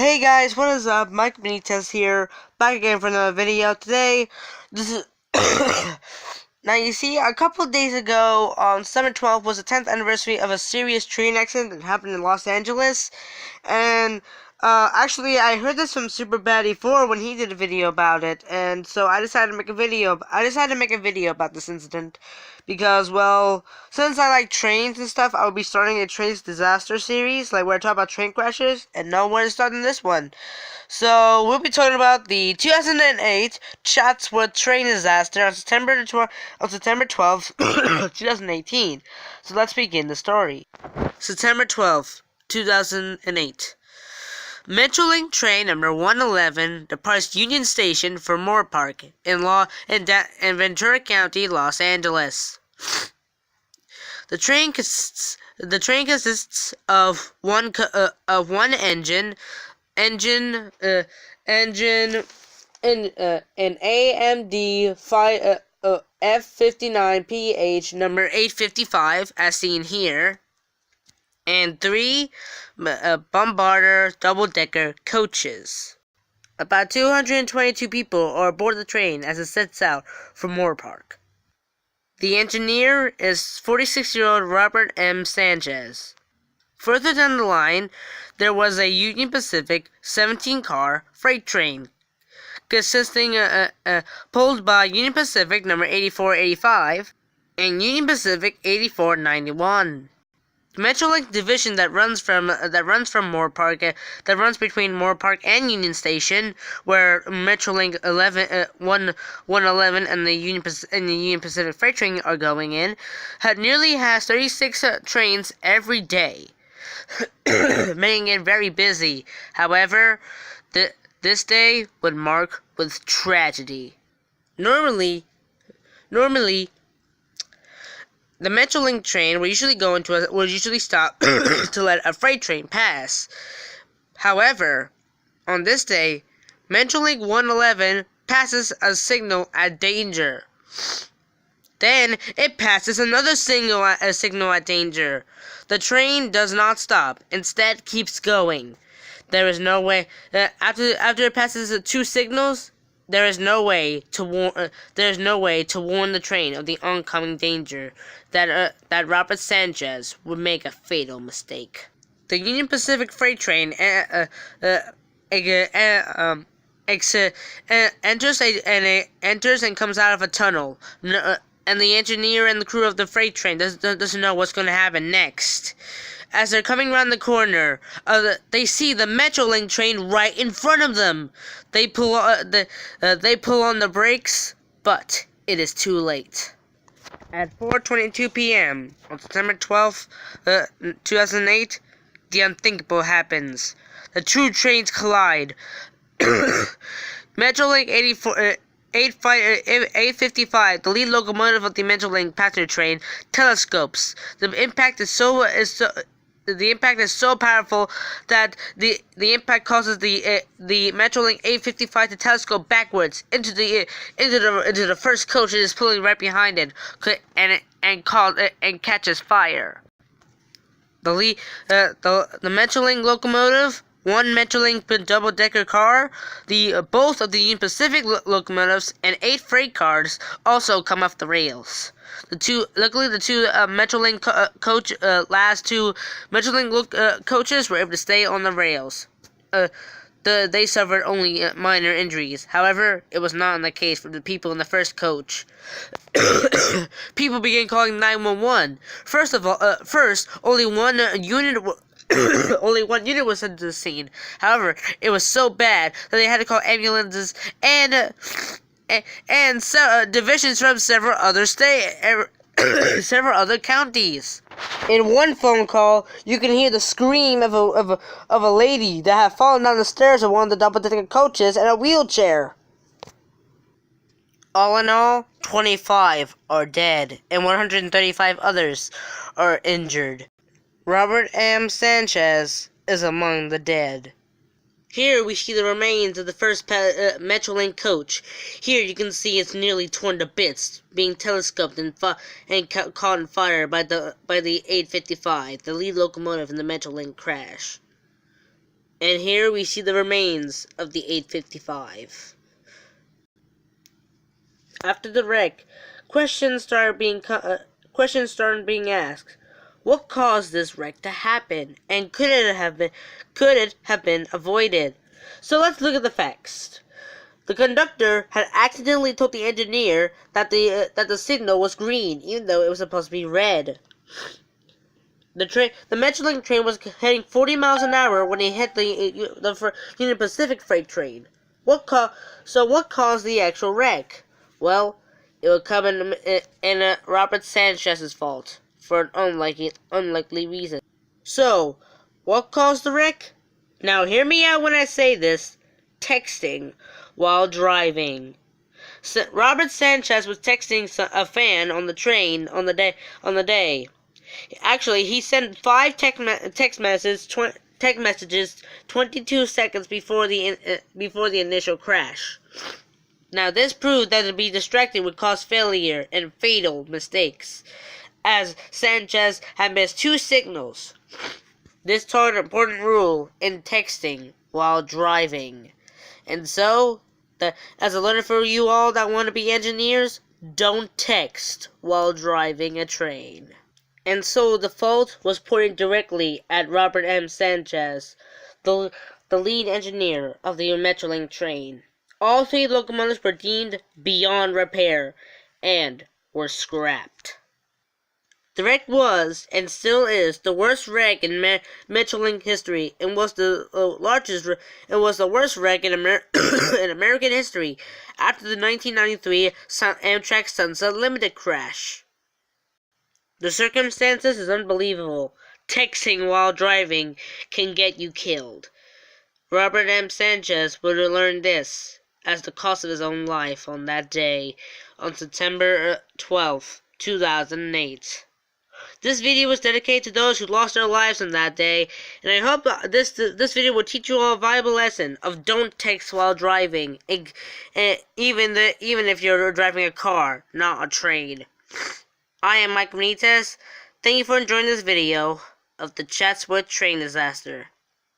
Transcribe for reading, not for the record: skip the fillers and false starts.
Hey guys, what is up? Mike Benitez here, back again for another video. Today, this is now you see, a couple of days ago, on December 12th, was the 10th anniversary of a serious train accident that happened in Los Angeles, and actually, I heard this from Superbad 4 when he did a video about it, and so I decided to make a video. About this incident because, well, since I like trains and stuff, I will be starting a trains disaster series, like where I talk about train crashes, and nowhere to start in this one. So we'll be talking about the 2008 Chatsworth train disaster on September 12th, 2018. So let's begin the story. September 12th, 2008. Metrolink train number 111 departs Union Station for Moore Park in Ventura County, Los Angeles. The train consists of one engine, an AMD F59PH number 855, as seen here, and 3 Bombardier double-decker coaches. About 222 people are aboard the train as it sets out for Moore Park. The engineer is 46-year-old Robert M. Sanchez. Further down the line, there was a Union Pacific 17-car freight train consisting pulled by Union Pacific number 8485 and Union Pacific 8491. The Metrolink division that runs from Moore Park, that runs between Moore Park and Union Station, where Metrolink 111 and the Union Pacific freight train are going in, has 36 trains every day, making it very busy. However, this day would mark with tragedy. Normally, the Metrolink train will usually stop to let a freight train pass. However, on this day, Metrolink 111 passes a signal at danger. Then it passes another signal at danger. The train does not stop, instead keeps going. There is no way after it passes the two signals. There is no way to warn the train of the oncoming danger that Robert Sanchez would make a fatal mistake. The Union Pacific freight train enters and comes out of a tunnel, and the engineer and the crew of the freight train doesn't know what's going to happen next. As they're coming around the corner, they see the Metrolink train right in front of them. They pull on the brakes, but it is too late. At 4:22 p.m. on September 12th, 2008, the unthinkable happens. The two trains collide. Metrolink 855, the lead locomotive of the Metrolink passenger train, telescopes. The impact is so powerful that the impact causes the Metrolink 855 to telescope backwards into the first coach that is pulling right behind it, and catches fire. The Metrolink locomotive, one Metrolink double-decker car, both of the Union Pacific locomotives, and 8 freight cars also come off the rails. Luckily, the two Metrolink last two Metrolink coaches were able to stay on the rails. They suffered only minor injuries. However, it was not the case for the people in the first coach. People began calling 911. First, only one unit was sent to the scene. However, it was so bad that they had to call ambulances and divisions from several other counties. In one phone call, you can hear the scream of a lady that had fallen down the stairs of one of the double-decker coaches in a wheelchair. All in all, 25 are dead, and 135 others are injured. Robert M. Sanchez is among the dead. Here we see the remains of the first Metrolink coach. Here you can see it's nearly torn to bits, being telescoped and caught on fire by the 855, the lead locomotive in the Metrolink crash. And here we see the remains of the 855. After the wreck, questions started being asked. What caused this wreck to happen, and could it have been avoided? So let's look at the facts. The conductor had accidentally told the engineer that the signal was green, even though it was supposed to be red. The Metrolink train was heading 40 miles an hour when it hit the Union Pacific freight train. What caused the actual wreck? Well, it would come in Robert Sanchez's fault for an unlikely reason. So, what caused the wreck? Now, hear me out when I say this. Texting while driving. Robert Sanchez was texting a fan on the train on the day. Actually, he sent 5 text messages 22 seconds before the initial crash. Now, this proved that to be distracted would cause failure and fatal mistakes, as Sanchez had missed 2 signals. This taught an important rule in texting while driving. And so, as a learning for you all that want to be engineers, don't text while driving a train. And so the fault was pointed directly at Robert M. Sanchez, the lead engineer of the Metrolink train. All 3 locomotives were deemed beyond repair and were scrapped. The wreck was, and still is, the worst wreck in Metrolink history, and was the worst wreck in American history after the 1993 Amtrak Sunset Limited crash. The circumstances is unbelievable. Texting while driving can get you killed. Robert M. Sanchez would have learned this as the cost of his own life on that day, on September 12th, 2008. This video was dedicated to those who lost their lives on that day, and I hope this video will teach you all a valuable lesson of don't text while driving, even if you're driving a car, not a train. I am Mike Benitez. Thank you for enjoying this video of the Chatsworth train disaster.